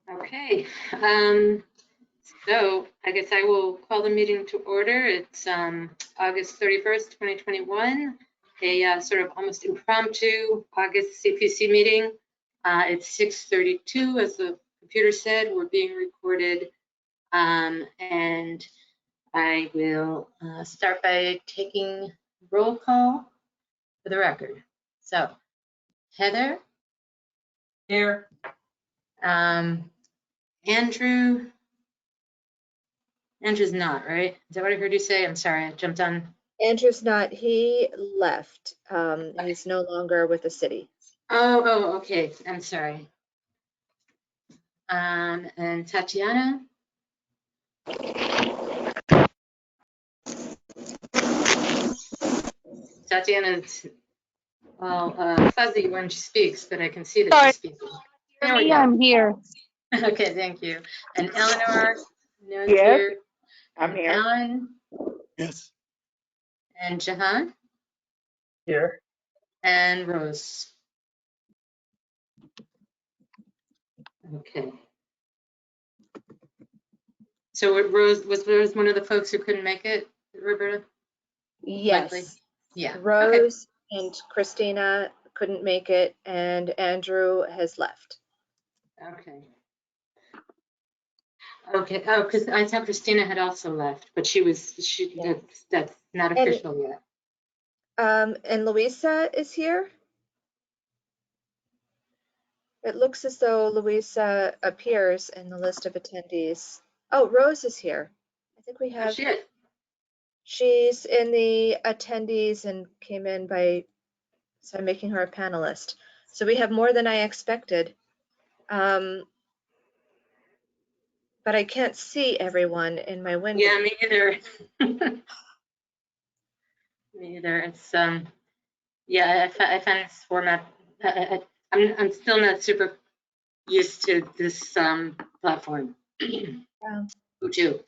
Okay, so I guess I will call the meeting to order. It's August 31st, 2021, a sort of almost impromptu August CPC meeting. It's 6:32, as the computer said. We're being recorded, and I will start by taking roll call for the record. So, Heather? Here. Andrew's not, right? Is that what I heard you say? I'm sorry, I jumped on. Andrew's not, he left. He's no longer with the city. Oh, okay, I'm sorry. And Tatiana? Tatiana's fuzzy when she speaks, but I can see that she's speaking. There we go. I'm here. Okay, thank you. And Eleanor? No, Yes, here. I'm And here. Alan? Yes. And Jahan? Here. And Rose? Okay. So was Rose one of the folks who couldn't make it, Roberta? Yes. Likely. Yeah. Okay. Rose and Christina couldn't make it, and Andrew has left. Okay. Okay. Oh, because I thought Christina had also left, but Yeah. that's not official yet. And Louisa is here. It looks as though Louisa appears in the list of attendees. Oh, Rose is here. I think we Oh, have. shit. She's in the attendees and came in by, so I'm making her a panelist. So we have more than I expected. But I can't see everyone in my window. Yeah, me either. Me either. It's yeah, I find this format. I'm still not super used to this platform. Yeah. Who too?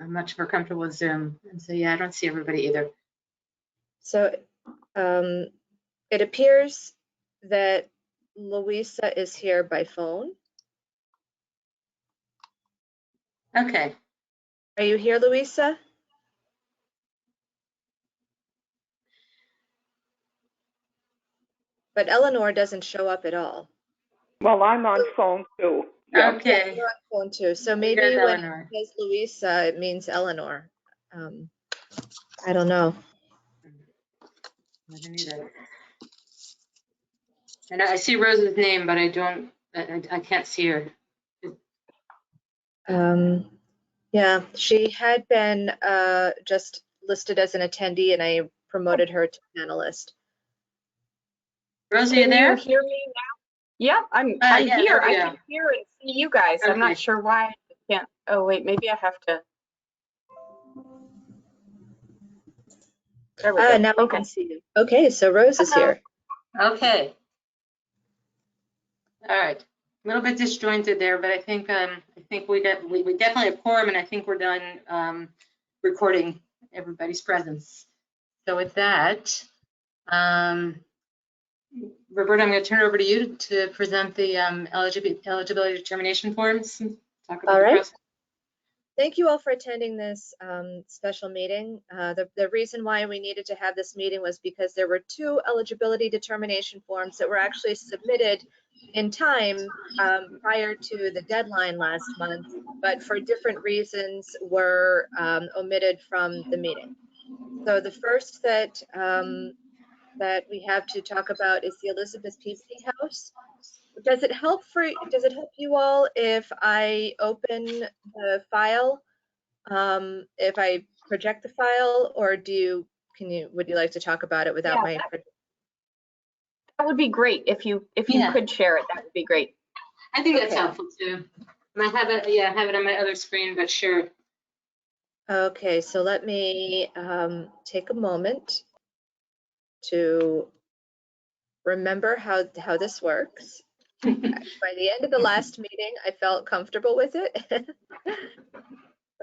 I'm much more comfortable with Zoom, and so yeah, I don't see everybody either. So it appears that Louisa is here by phone. Okay. Are you here, Louisa? But Eleanor doesn't show up at all. Well, I'm on phone too. Yeah. Okay. You're on phone too. So Here's maybe when Eleanor. it says Louisa, it means Eleanor. I don't know. I don't either. And I see Rose's name, but I don't. I can't see her. Yeah, she had been just listed as an attendee, and I promoted her to panelist. Rose, are you Can there? you hear me now? Yeah, I'm yeah, here. there we I go. can hear and see you guys. I'm Okay. not sure why I can't. Oh, wait, maybe I have to. There we go. Now I can see you. Okay, so Rose is here. Okay. All right. A little bit disjointed there, but I think we definitely have quorum, and I think we're done recording everybody's presence. So with that, Roberta, I'm going to turn it over to you to present the eligibility determination forms. Talk about All the right. process. Thank you all for attending this special meeting. The reason why we needed to have this meeting was because there were 2 eligibility determination forms that were actually submitted in time prior to the deadline last month, but for different reasons were omitted from the meeting. So the first that we have to talk about is the Elizabeth Peabody House. Does it help you all if I open the file, if I project the file, or would you like to talk about it without my? That would be great if you could share it. That would be great. I think that's helpful too. I have it on my other screen, but sure. Okay, so let me take a moment to remember how this works. By the end of the last meeting, I felt comfortable with it. But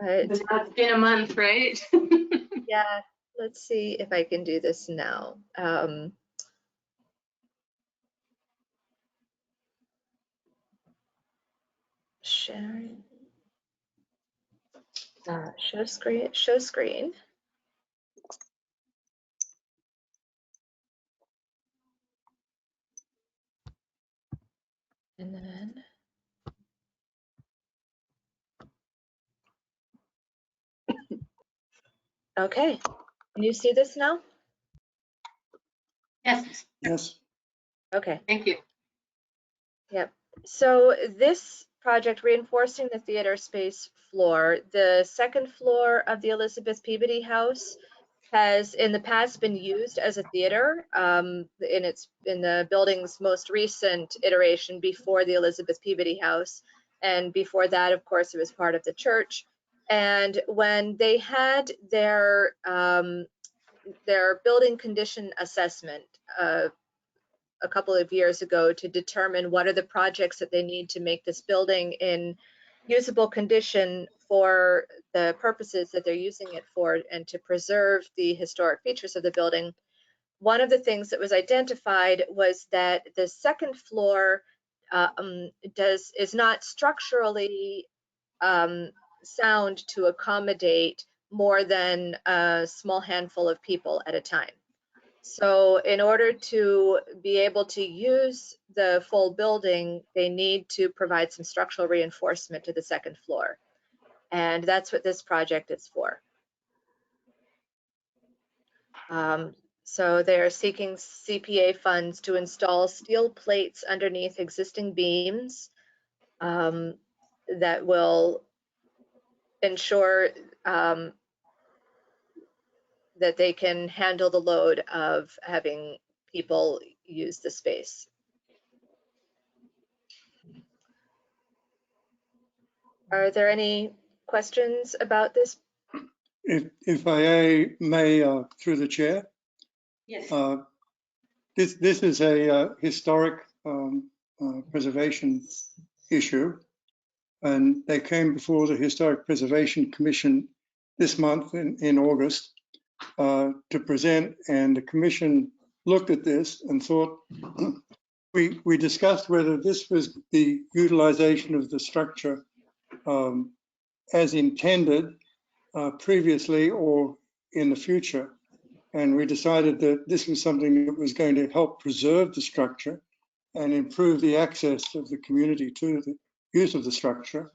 It's been a month, right? yeah, let's see if I can do this now. sharing. Show screen. Show screen. And then. Okay. Can you see this now? Yes, Yes. Okay. thank you. Yep. So this project, reinforcing the theater space floor, the second floor of the Elizabeth Peabody House has in the past been used as a theater in the building's most recent iteration before the Elizabeth Peabody House. And before that, of course, it was part of the church. And when they had their building condition assessment, a couple of years ago to determine what are the projects that they need to make this building in usable condition for the purposes that they're using it for and to preserve the historic features of the building. One of the things that was identified was that the second floor is not structurally sound to accommodate more than a small handful of people at a time. So in order to be able to use the full building, they need to provide some structural reinforcement to the second floor. And that's what this project is for. So they're seeking CPA funds to install steel plates underneath existing beams that will ensure that they can handle the load of having people use the space. Are there any questions about this? If I may, through the chair, Yes. this is a historic preservation issue, and they came before the Historic Preservation Commission this month in August to present, and the commission looked at this and thought, we discussed whether this was the utilization of the structure as intended previously or in the future. And we decided that this was something that was going to help preserve the structure and improve the access of the community to the use of the structure,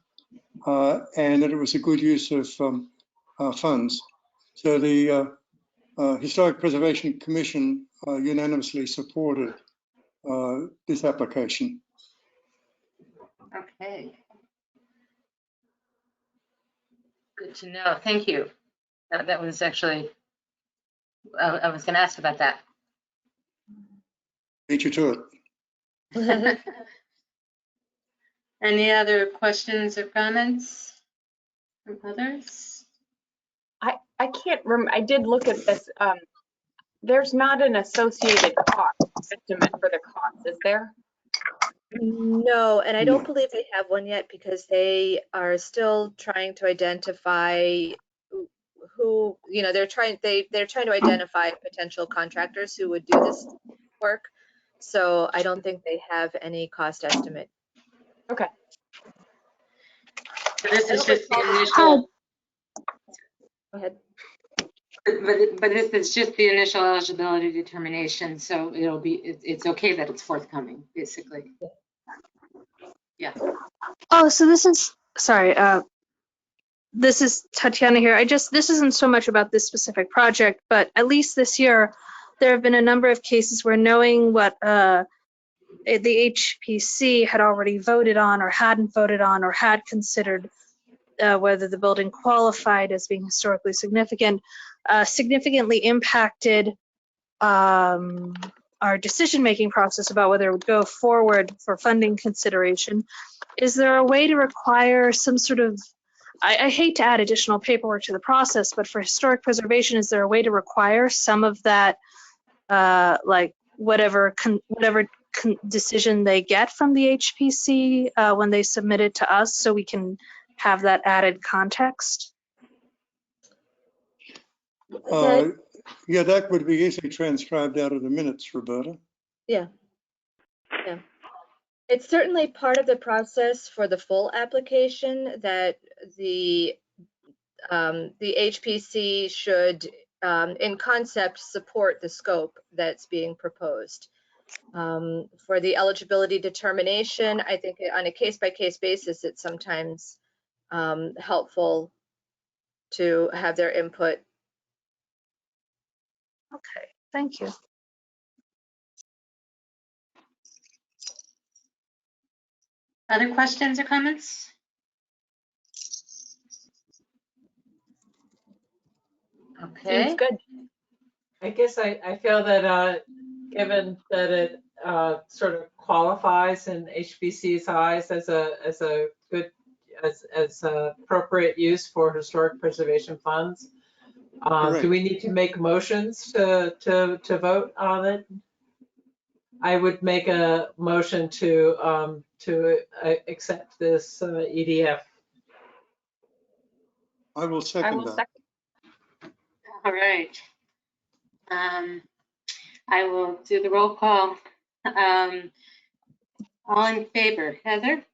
and that it was a good use of funds. So the Historic Preservation Commission unanimously supported this application. Okay. Good to know. Thank you. That was actually, I was going to ask about that. Beat you to it. Any other questions or comments from others? I can't remember, I did look at this. There's not an associated cost estimate for the cost, is there? No, and I don't believe they have one yet because they are still trying to identify who, they're trying to identify potential contractors who would do this work. So I don't think they have any cost estimate. Okay. So this is just the initial. Go ahead. But this is just the initial eligibility determination, so it's okay that it's forthcoming, basically. Yeah. Oh, so this is, sorry, this is Tatiana here. This isn't so much about this specific project, but at least this year, there have been a number of cases where knowing what the HPC had already voted on or hadn't voted on or had considered whether the building qualified as being historically significant, significantly impacted our decision-making process about whether it would go forward for funding consideration. Is there a way to require some sort of, I hate to add additional paperwork to the process, but for historic preservation, is there a way to require some of that, like whatever decision they get from the HPC when they submit it to us, so we can have that added context? Yeah, that would be easily transcribed out of the minutes, Roberta. Yeah. It's certainly part of the process for the full application that the HPC should, in concept, support the scope that's being proposed. For the eligibility determination, I think on a case-by-case basis, it's sometimes helpful to have their input. Okay, thank you. Other questions or comments? Okay. Seems good. I guess I feel that given that it sort of qualifies in HBC's eyes as a good as appropriate use for historic preservation funds, Correct. do we need to make motions to vote on it? I would make a motion to accept this EDF. I will I second will that. second. All right. I will do the roll call. All in favor, Heather?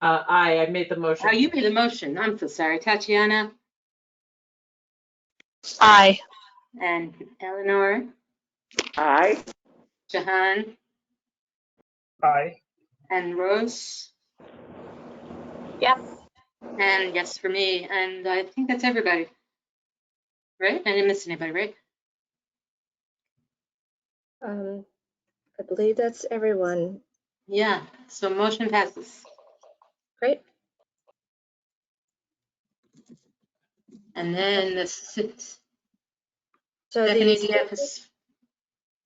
I made the motion. Oh, you made the motion. I'm so sorry. Tatiana Aye. and Eleanor, Aye. Jahan, Aye. and Rose, Yes. and yes for me. And I think that's everybody. Right? I didn't miss anybody, right? I believe that's everyone. Yeah. So motion passes. Great. And then the sixth. So Second the EDF is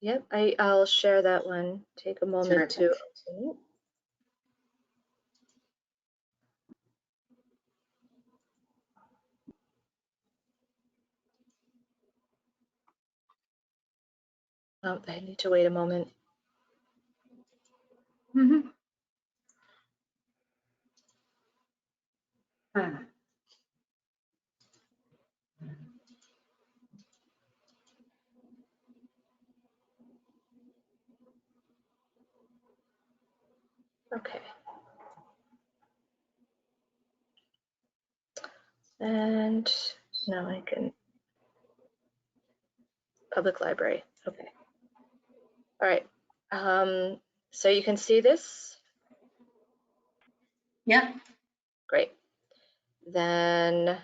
Yep, I'll share that one. Take a moment to terrific. open it. Oh, I need to wait a moment. Mhm. Okay. And now I can, public library. Okay. All right. So you can see this? Yep. Great. Then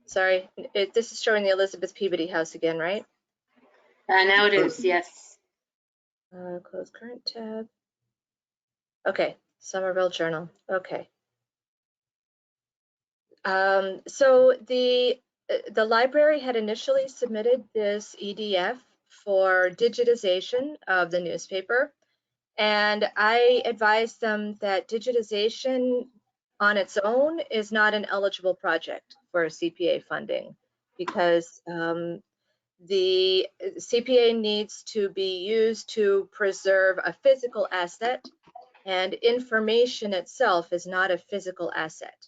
sorry, this is showing the Elizabeth Peabody House again, right? Now it is, yes. Close current tab. Okay, Somerville Journal. Okay. So the library had initially submitted this EDF for digitization of the newspaper, and I advised them that digitization on its own is not an eligible project for CPA funding because the CPA needs to be used to preserve a physical asset, and information itself is not a physical asset.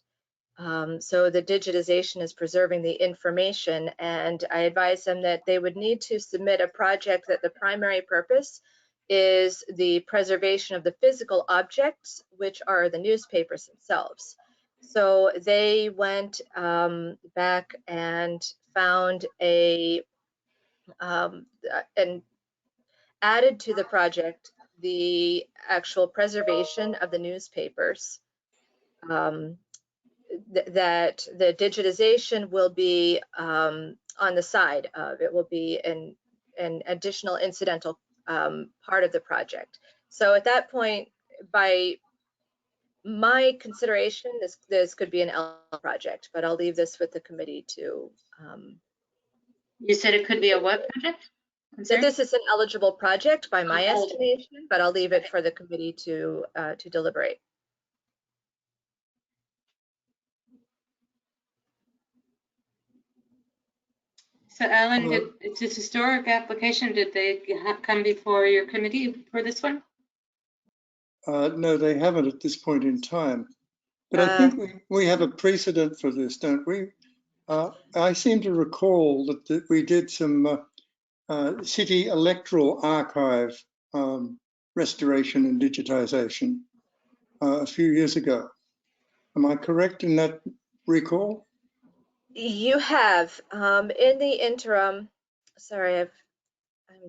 So the digitization is preserving the information, and I advised them that they would need to submit a project that the primary purpose is the preservation of the physical objects, which are the newspapers themselves. So they went back and found and added to the project the actual preservation of the newspapers. That the digitization will be on the side of it, will be an additional incidental part of the project. So at that point, by my consideration, this could be an L project, but I'll leave this with the committee to. You said it could be a what project? I'm That sorry? this is an eligible project by my Oh. estimation, but I'll leave it for the committee to deliberate. So Alan, it's this historic application, did they come before your committee for this one? No, they haven't at this point in time. But I think we have a precedent for this, don't we? I seem to recall that we did some city electoral archive restoration and digitization a few years ago. Am I correct in that recall? You have, in the interim, sorry, I'm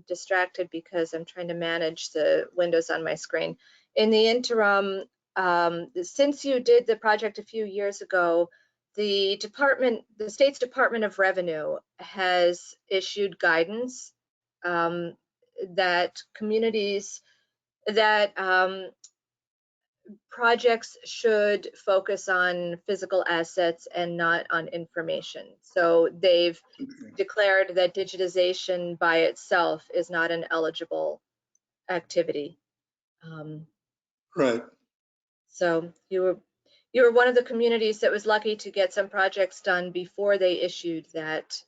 distracted because I'm trying to manage the windows on my screen. In the interim, since you did the project a few years ago, the state's Department of Revenue has issued guidance that communities, that projects should focus on physical assets and not on information. So they've declared that digitization by itself is not an eligible activity. Right. So you were one of the communities that was lucky to get some projects done before they issued that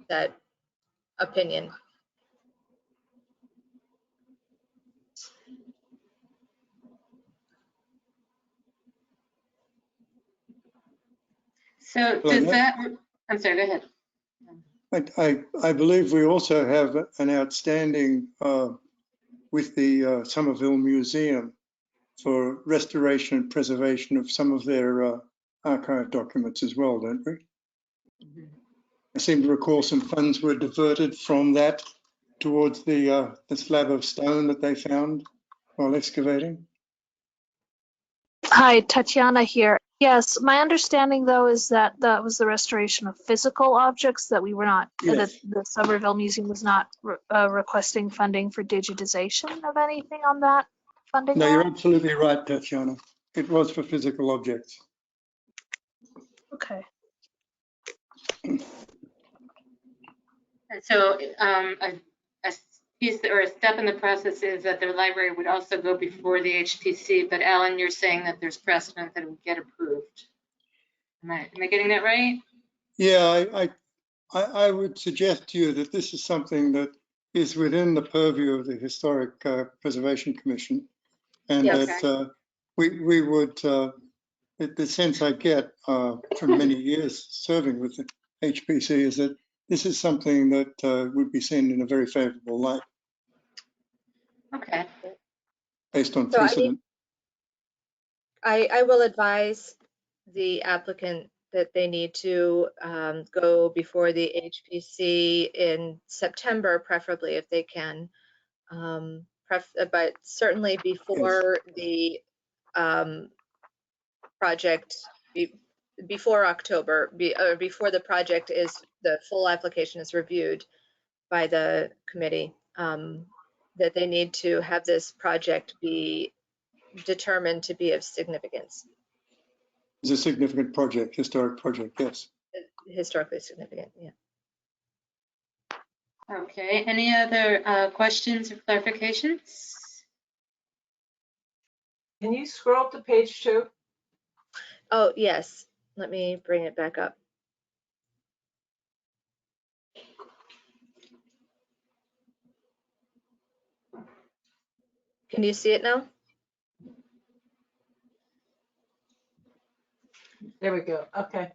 that opinion. So does that, I'm sorry, go ahead. I believe we also have an outstanding with the Somerville Museum for restoration and preservation of some of their archive documents as well, don't we? I seem to recall some funds were diverted from that towards the slab of stone that they found while excavating. Hi, Tatiana here. Yes, my understanding though is that that was the restoration of physical objects, that we were not, Yes. that the Somerville Museum was not requesting funding for digitization of anything on that funding No, you're round? absolutely right, Tatiana. It was for physical objects. Okay. And so a piece or a step in the process is that the library would also go before the HPC, but Alan, you're saying that there's precedent that it would get approved. Am I getting that right? Yeah, I would suggest to you that this is something that is within the purview of the Historic Preservation Commission, and Yes. that we would, the sense I get from many years serving with the HPC is that this is something that would be seen in a very favorable light Okay. based on So precedent. I will advise the applicant that they need to go before the HPC in September, preferably if they can. But certainly before the project, before October, before the project is, the full application is reviewed by the committee, that they need to have this project be determined to be of significance, It's a significant project, historic project, yes. historically significant, yeah. Okay. Any other questions or clarifications? Can you scroll to page 2? Oh, yes. Let me bring it back up. Can you see it now? There we go. Okay.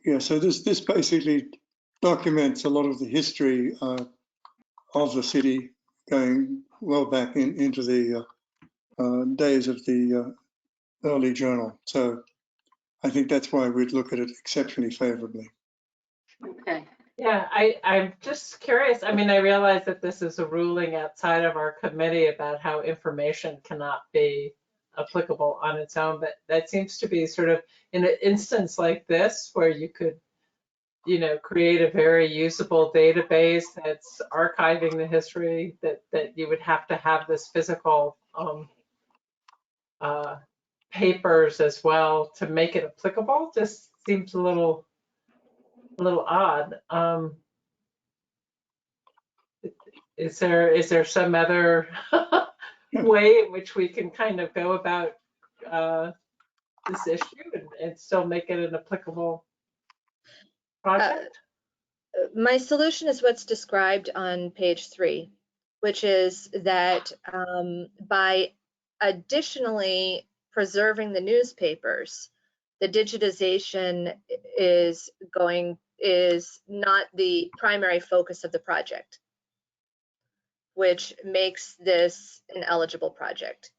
Yeah, so this basically documents a lot of the history of the city going well back into the days of the early journal. So I think that's why we'd look at it exceptionally favorably. Okay. Yeah, I'm just curious. I mean, I realize that this is a ruling outside of our committee about how information cannot be applicable on its own, but that seems to be sort of in an instance like this where you could, create a very usable database that's archiving the history, that you would have to have this physical papers as well to make it applicable. Just seems a little odd. Is there some other way in which we can kind of go about this issue and still make it an applicable project? My solution is what's described on page 3, which is that by additionally preserving the newspapers, the digitization is not the primary focus of the project, which makes this an eligible project.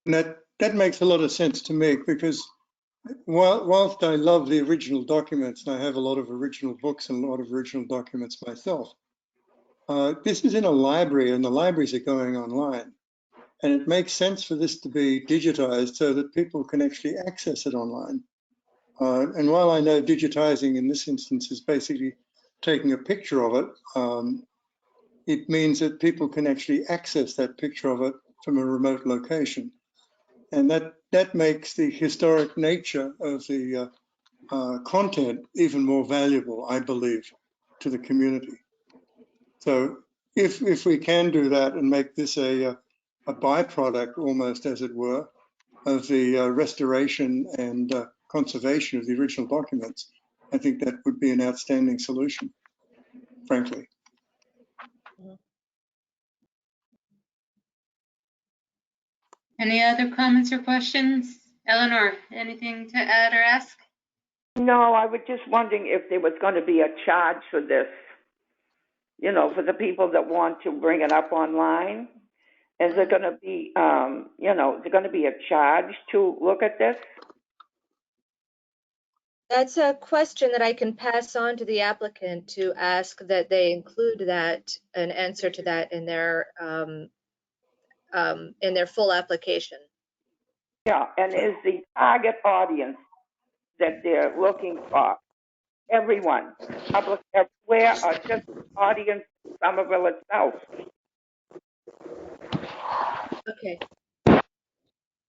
And that makes a lot of sense to me, because whilst I love the original documents, and I have a lot of original books and a lot of original documents myself, this is in a library and the libraries are going online. And it makes sense for this to be digitized so that people can actually access it online. And while I know digitizing in this instance is basically taking a picture of it, it means that people can actually access that picture of it from a remote location. And that makes the historic nature of the content even more valuable, I believe, to the community. So if we can do that and make this a byproduct, almost as it were, of the restoration and conservation of the original documents, I think that would be an outstanding solution, frankly. Any other comments or questions? Eleanor, anything to add or ask? No, I was just wondering if there was going to be a charge for this, you know, for the people that want to bring it up online. Is there going to be, you know, is there going to be a charge to look at this? That's a question that I can pass on to the applicant to ask that they include that, an answer to that in their full application. Yeah, and is the target audience that they're looking for everyone, public everywhere, or just audience in Somerville itself? Okay.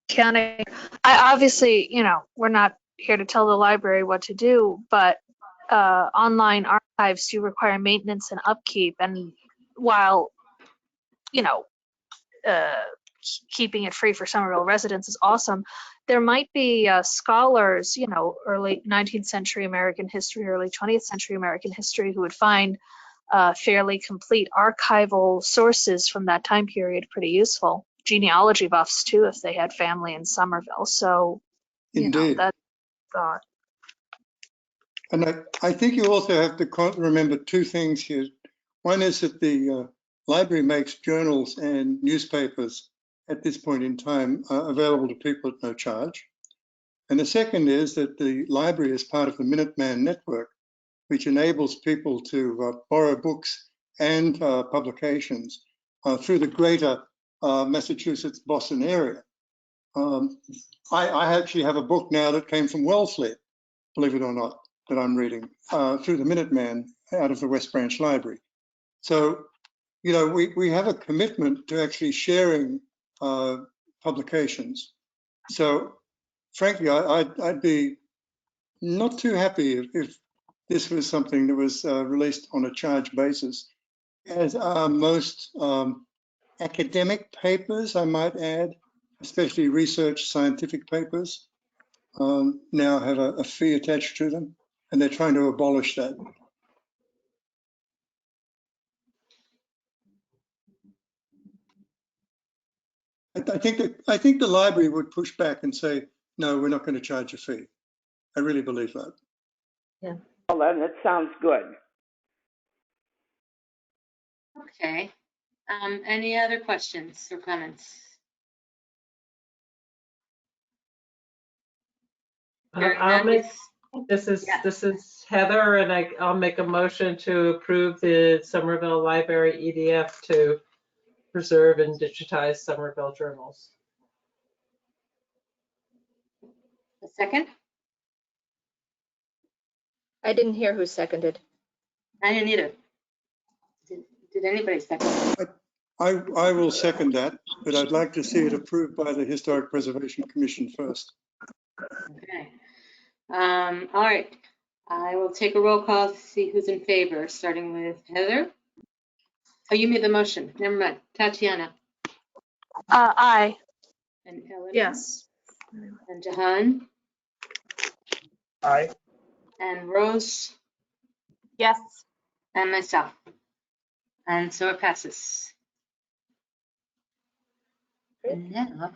Kiana, I obviously, we're not here to tell the library what to do, but online archives do require maintenance and upkeep. And while, uh, keeping it free for Somerville residents is awesome, there might be scholars, early 19th century American history, early 20th century American history, who would find fairly complete archival sources from that time period pretty useful. Genealogy buffs too, if they had family in Somerville. So, Indeed. that's thought. And I think you also have to remember two things here. One is that the library makes journals and newspapers at this point in time available to people at no charge. And the second is that the library is part of the Minuteman network, which enables people to borrow books and publications through the greater Massachusetts, Boston area. I actually have a book now that came from Wellesley, believe it or not, that I'm reading through the Minuteman out of the West Branch Library. So, we have a commitment to actually sharing publications. So, frankly, I'd be not too happy if this was something that was released on a charge basis, as are most academic papers, I might add, especially research scientific papers, now have a fee attached to them, and they're trying to abolish that. I think the library would push back and say, no, we're not going to charge a fee. I really believe that. Yeah. Well, then it sounds good. Okay. Any other questions or comments? Hearing I'll none, make, Yeah. this is Heather, and I'll make a motion to approve the Somerville Library EDF to preserve and digitize Somerville journals. A second? I didn't hear who seconded. I didn't either. Did anybody second? I will second that, but I'd like to see it approved by the Historic Preservation Commission first. Okay. All right. I will take a roll call to see who's in favor, starting with Heather. Oh, you made the motion. Never mind. Tatiana Aye. and Eleanor. Yes. And Jahan. Aye. and Rose, Yes. and myself. And so it passes. And now,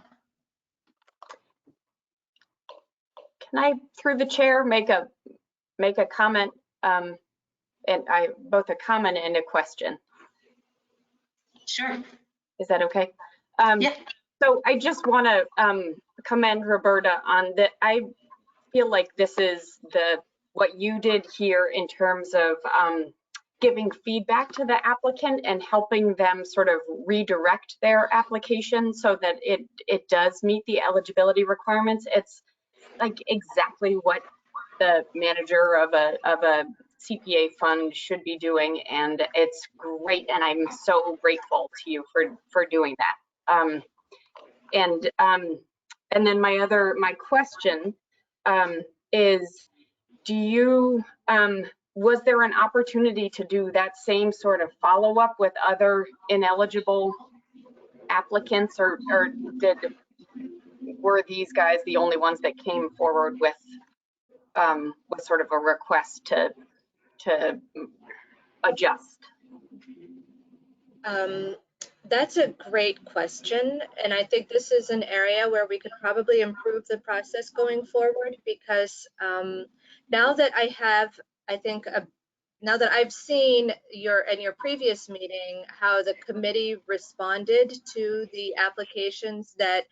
Can I, through the chair, make a comment? And both a comment and a question. sure. Is that okay? Yeah. So I just want to commend Roberta on that. I feel like this is what you did here in terms of giving feedback to the applicant and helping them sort of redirect their application so that it does meet the eligibility requirements. It's like exactly what the manager of a CPA fund should be doing, and it's great, and I'm so grateful to you for doing that. And then my question is, was there an opportunity to do that same sort of follow-up with other ineligible applicants, or were these guys the only ones that came forward with sort of a request to adjust? That's a great question, and I think this is an area where we could probably improve the process going forward, because now that now that I've seen your previous meeting, how the committee responded to the applications that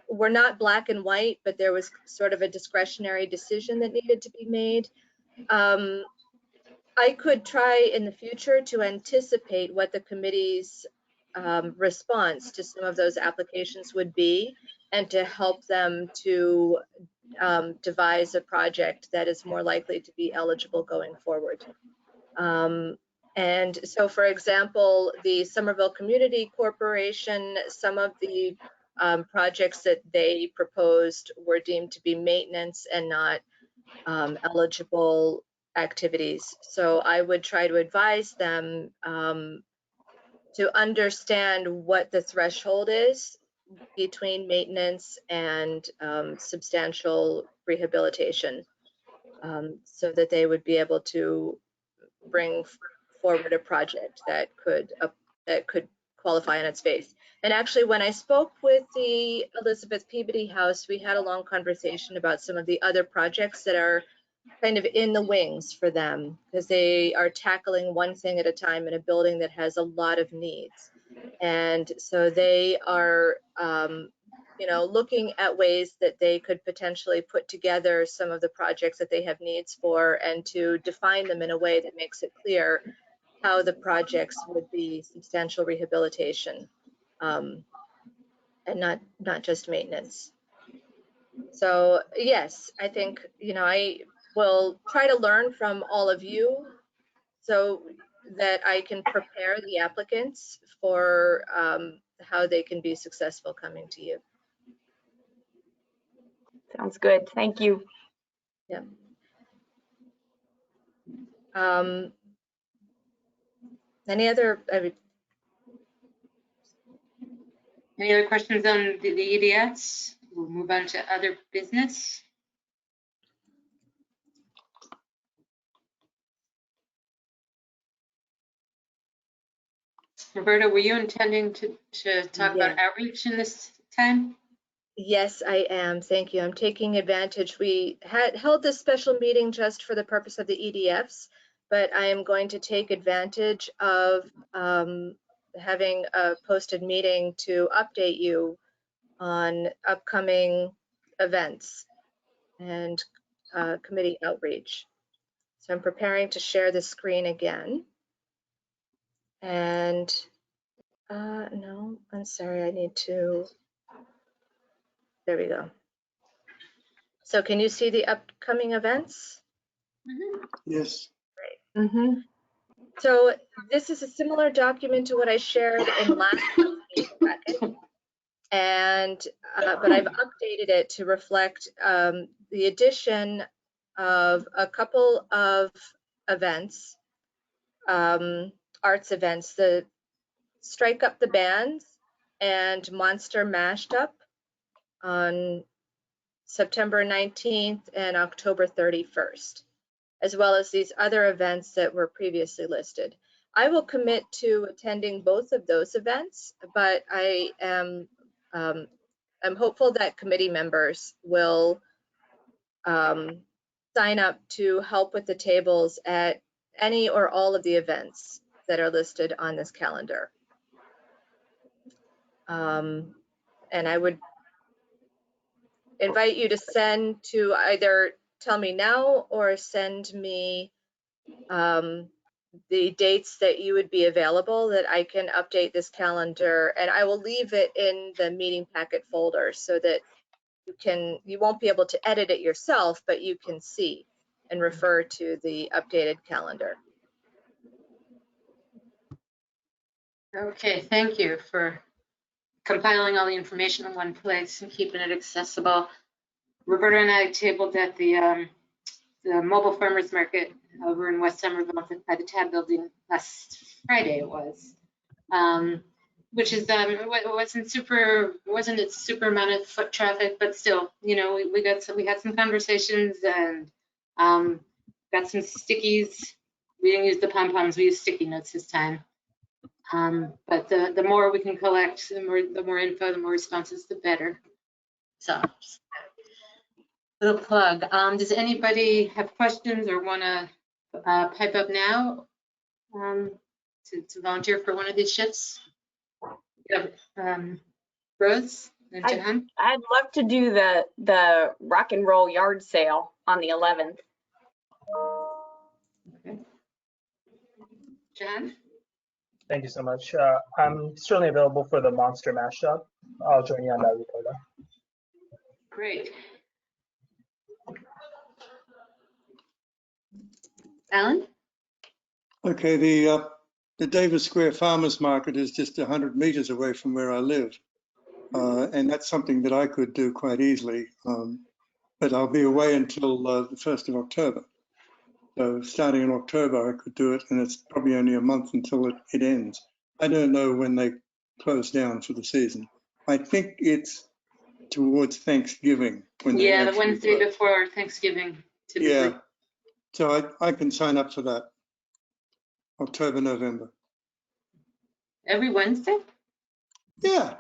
were not black and white, but there was sort of a discretionary decision that needed to be made. I could try in the future to anticipate what the committee's response to some of those applications would be, and to help them to devise a project that is more likely to be eligible going forward. And so, for example, the Somerville Community Corporation, some of the projects that they proposed were deemed to be maintenance and not eligible activities. So I would try to advise them to understand what the threshold is between maintenance and substantial rehabilitation, so that they would be able to bring forward a project that could qualify on its face. And actually, when I spoke with the Elizabeth Peabody House, we had a long conversation about some of the other projects that are kind of in the wings for them, because they are tackling one thing at a time in a building that has a lot of needs. And so they are looking at ways that they could potentially put together some of the projects that they have needs for, and to define them in a way that makes it clear how the projects would be substantial rehabilitation, and not just maintenance. So yes, I think I will try to learn from all of you so that I can prepare the applicants for how they can be successful coming to you. Sounds good. Thank you. Yeah. Any other? Any other questions on the EDS? We'll move on to other business. Roberta, were you intending to talk about outreach in this time? Yes, I am. Thank you. I'm taking advantage. We had held this special meeting just for the purpose of the EDFs, but I am going to take advantage of having a posted meeting to update you on upcoming events and committee outreach. So I'm preparing to share the screen again. And no, I'm sorry, I need to, there we go. So can you see the upcoming events? Yes. Great. So this is a similar document to what I shared in last week's packet, and but I've updated it to reflect the addition of a couple of events, arts events, the Strike Up the Bands and Monster Mashed Up on September 19th, and October 31st, as well as these other events that were previously listed. I will commit to attending both of those events, but I am I'm hopeful that committee members will sign up to help with the tables at any or all of the events that are listed on this calendar. And I would invite you to send to either tell me now or send me the dates that you would be available, that I can update this calendar, and I will leave it in the meeting packet folder so that you won't be able to edit it yourself, but you can see and refer to the updated calendar. Okay, thank you for compiling all the information in one place and keeping it accessible. Roberta and I tabled at the mobile farmers market over in West Somerville by the Tab building last Friday it was, which is wasn't a super amount of foot traffic, but still, you know, we had some conversations and got some stickies. We didn't use the pom-poms, we used sticky notes this time. But the more we can collect, the more info, the more responses, the better. So, little plug. Does anybody have questions or want to pipe up now to volunteer for one of these shifts? Yeah, Rose and John? I'd love to do the rock and roll yard sale on the 11th. Okay. John? Thank you so much. I'm certainly available for the monster mashup. I'll join you on that, Roberta. Great. Alan? Okay, the Davis Square Farmers Market is just 100 meters away from where I live. And that's something that I could do quite easily. But I'll be away until the 1st of October. So starting in October, I could do it, and it's probably only a month until it ends. I don't know when they close down for the season. I think it's towards Thanksgiving. When Yeah, the Wednesday before Thanksgiving, typically. Yeah, so I can sign up for that. October, November. Every Wednesday? Yeah.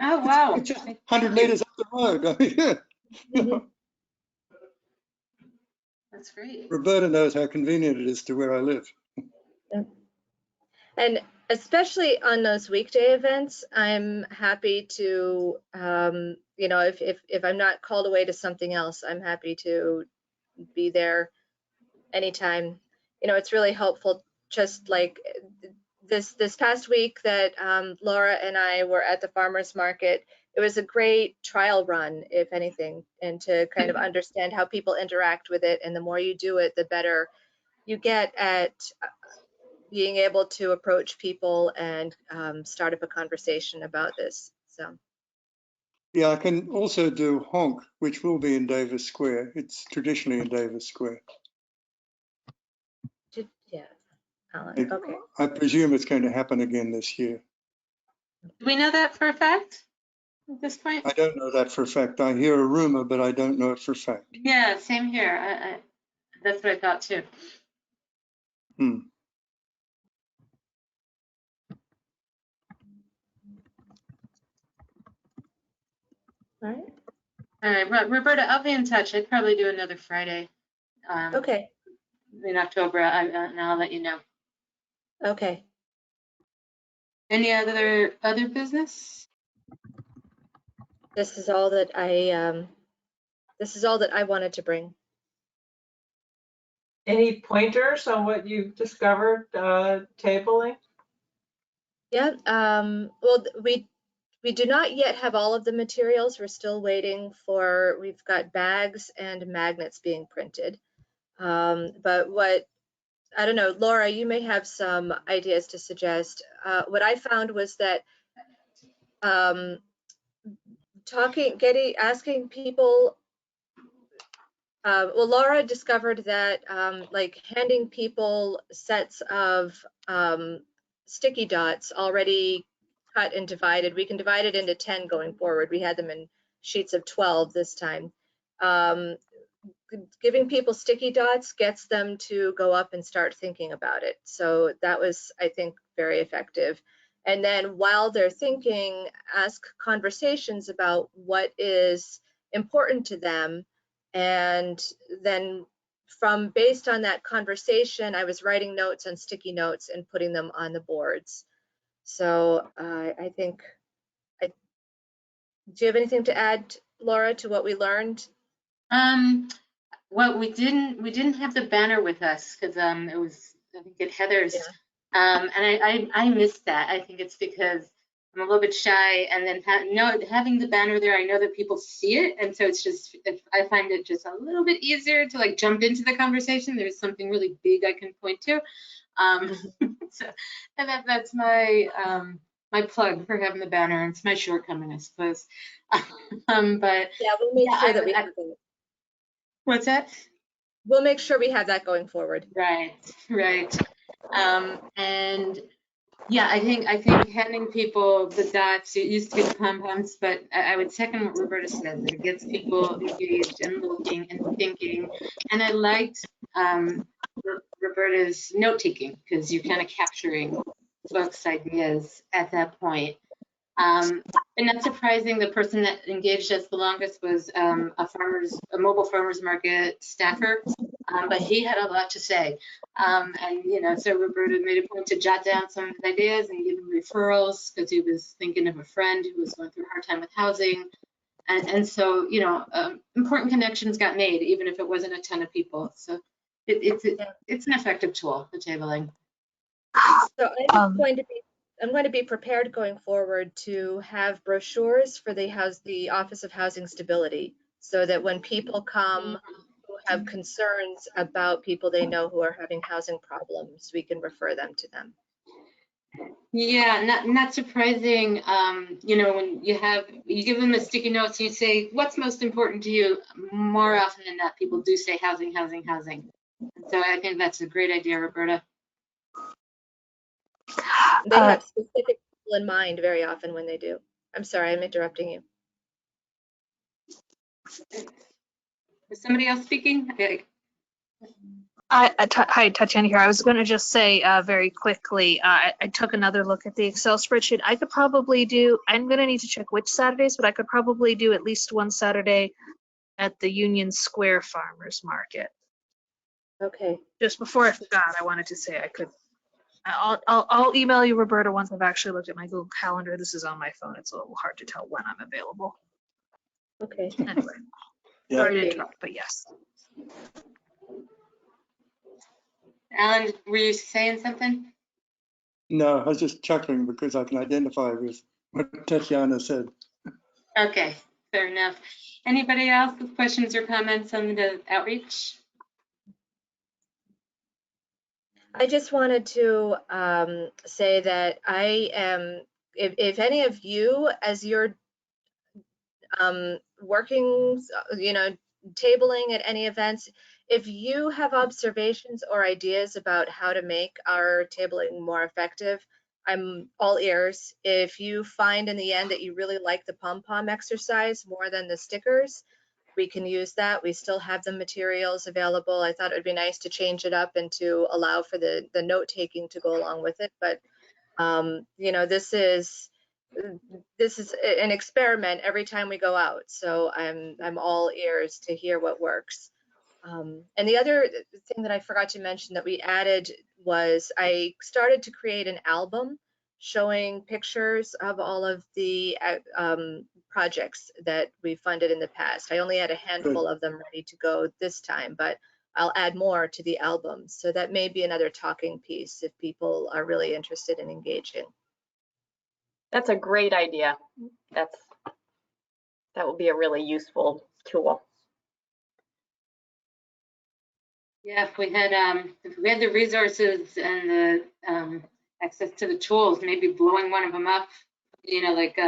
Oh, wow. It's just 100 meters up the road. I mean, yeah. That's great. Roberta knows how convenient it is to where I live. And especially on those weekday events, I'm happy to, you know, if I'm not called away to something else, I'm happy to be there anytime. You know, it's really helpful, just like this past week that Laura and I were at the farmers market. It was a great trial run, if anything, and to kind of understand how people interact with it. And the more you do it, the better you get at being able to approach people and start up a conversation about this. So. Yeah, I can also do Honk, which will be in Davis Square. It's traditionally in Davis Square. Yeah, Alan, okay. I presume it's going to happen again this year. Do we know that for a fact at this point? I don't know that for a fact. I hear a rumor, but I don't know it for a fact. Yeah, same here. That's what I thought too. All right. All right, Roberta, I'll be in touch. I'd probably do another Friday. Okay. In October, and I'll let you know. Okay. Any other business? This is all that I wanted to bring. Any pointers on what you've discovered tabling? Yeah. Well, we do not yet have all of the materials. We're still waiting for. We've got bags and magnets being printed. But what I don't know, Laura, you may have some ideas to suggest. What I found was that asking people. Well, Laura discovered that like handing people sets of sticky dots already cut and divided. We can divide it into 10 going forward. We had them in sheets of 12 this time. giving people sticky dots gets them to go up and start thinking about it. So that was, I think, very effective. And then while they're thinking, ask conversations about what is important to them. And then based on that conversation, I was writing notes on sticky notes and putting them on the boards. So I think, do you have anything to add, Laura, to what we learned? Well, we didn't have the banner with us because it was, I think, at Heather's. Yeah. And I missed that. I think it's because I'm a little bit shy, and then having the banner there, I know that people see it, and so it's just, I find it just a little bit easier to like jump into the conversation. There's something really big I can point to. So and that's my my plug for having the banner. It's my shortcoming, I suppose. But Yeah, we'll make yeah, sure that we have it. what's that? We'll make sure we have that going forward. Right. And yeah, I think handing people the dots, it used to be the pom-poms, but I would second what Roberta said, that it gets people engaged and looking and thinking. And I liked Roberta's note-taking, because you're kind of capturing folks' ideas at that point. And not surprising, the person that engaged us the longest was a mobile farmers market staffer, but he had a lot to say. And so Roberta made a point to jot down some of his ideas and give him referrals, because he was thinking of a friend who was going through a hard time with housing. And so important connections got made, even if it wasn't a ton of people. So it's an effective tool, the tabling. So I'm going to be prepared going forward to have brochures for the Office of Housing Stability, so that when people come who have concerns about people they know who are having housing problems, we can refer them to them. Yeah, not surprising. When you give them the sticky notes, you say, what's most important to you? More often than not, people do say housing, housing, housing. And so I think that's a great idea, Roberta. They have specific people in mind very often when they do. I'm sorry, I'm interrupting you. Is somebody else speaking? Okay. Hi, Tatiana here. I was going to just say very quickly, I took another look at the Excel spreadsheet. I'm going to need to check which Saturdays, but I could probably do at least one Saturday at the Union Square Farmers Market. Okay. Just before I forgot, I wanted to say I could. I'll email you, Roberta, once I've actually looked at my Google Calendar. This is on my phone. It's a little hard to tell when I'm available. Okay. Anyway, Yeah. sorry to interrupt, but yes. Alan, were you saying something? No, I was just chuckling because I can identify with what Tatiana said. Okay, fair enough. Anybody else with questions or comments on the outreach? I just wanted to say that I am, if any of you, as you're working, tabling at any events, if you have observations or ideas about how to make our tabling more effective, I'm all ears. If you find in the end that you really like the pom-pom exercise more than the stickers, we can use that. We still have the materials available. I thought it would be nice to change it up and to allow for the note taking to go along with it. But this is an experiment every time we go out. So I'm all ears to hear what works. And the other thing that I forgot to mention that we added was I started to create an album showing pictures of all of the projects that we funded in the past. I only had a handful of them ready to go this time, but I'll add more to the album. So that may be another talking piece if people are really interested in engaging. That's a great idea. That will be a really useful tool. Yeah, if we had the resources and the access to the tools, maybe blowing one of them up, like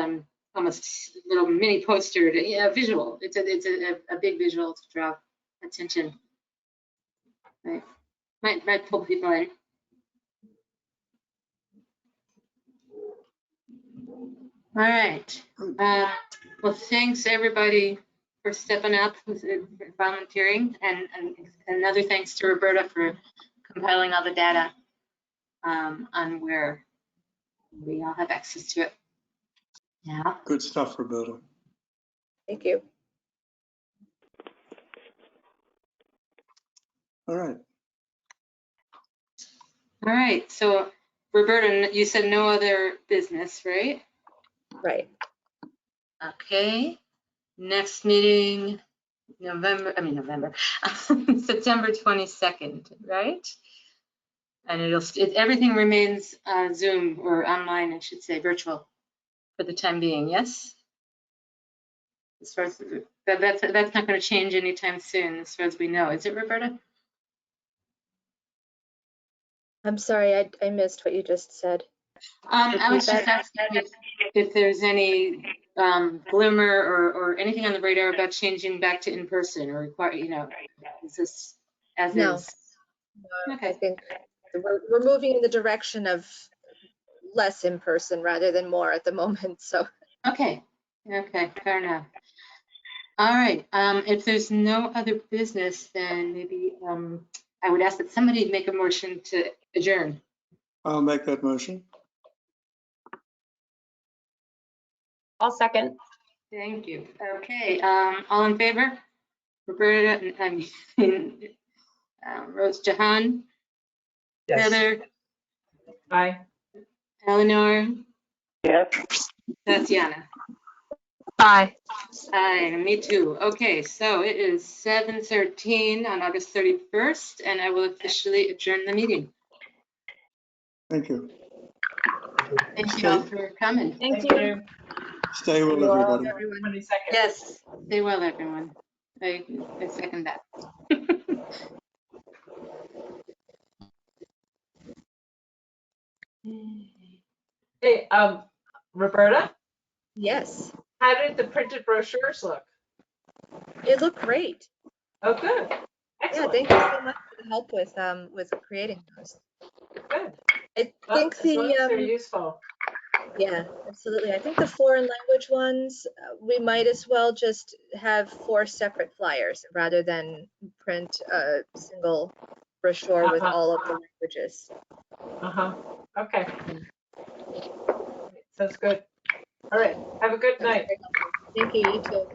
almost a little mini poster, visual. It's a big visual to draw attention. Right. Might pull people in. All right. Well, thanks everybody for stepping up, for volunteering, and another thanks to Roberta for compiling all the data on where we all have access to it. Yeah. Good stuff, Roberta. Thank you. All right. All right. So Roberta, you said no other business, right? Right. Okay. Next meeting, September 22nd, right? And everything remains Zoom or online, I should say, virtual for the time being, yes? As far as that's not going to change anytime soon, as far as we know, is it, Roberta? I'm sorry, I missed what you just said. I was just asking if there's any glimmer or anything on the radar about changing back to in-person or require, is this as No. is? No, Okay. I think we're moving in the direction of less in person rather than more at the moment. So. Okay. Okay. Fair enough. All right. If there's no other business, then maybe I would ask that somebody make a motion to adjourn. I'll make that motion. I'll second. Thank you. Okay. All in favor? Roberta, Rose Jahan, Yes. Heather, Aye. Eleanor, Yes. Tatiana. Aye. Aye, me too. Okay, so it is 7:13 on August 31st, and I will officially adjourn the meeting. Thank you. Thank you all for coming. Thank you. Stay well, You all everybody. have a 22nd. Yes, stay well, everyone. I second that. Hey, Roberta, Yes, how did the printed brochures look? it looked great. Oh, good. Yeah, Excellent. thank you so much for the help with creating those. Good. I Well, think as long as they're the useful. yeah, absolutely. I think the foreign language ones, we might as well just have 4 separate flyers rather than print a single brochure with Uh-huh. all of the languages. Uh-huh. Okay. Sounds good. All right. Have a good night. Thank you, you too.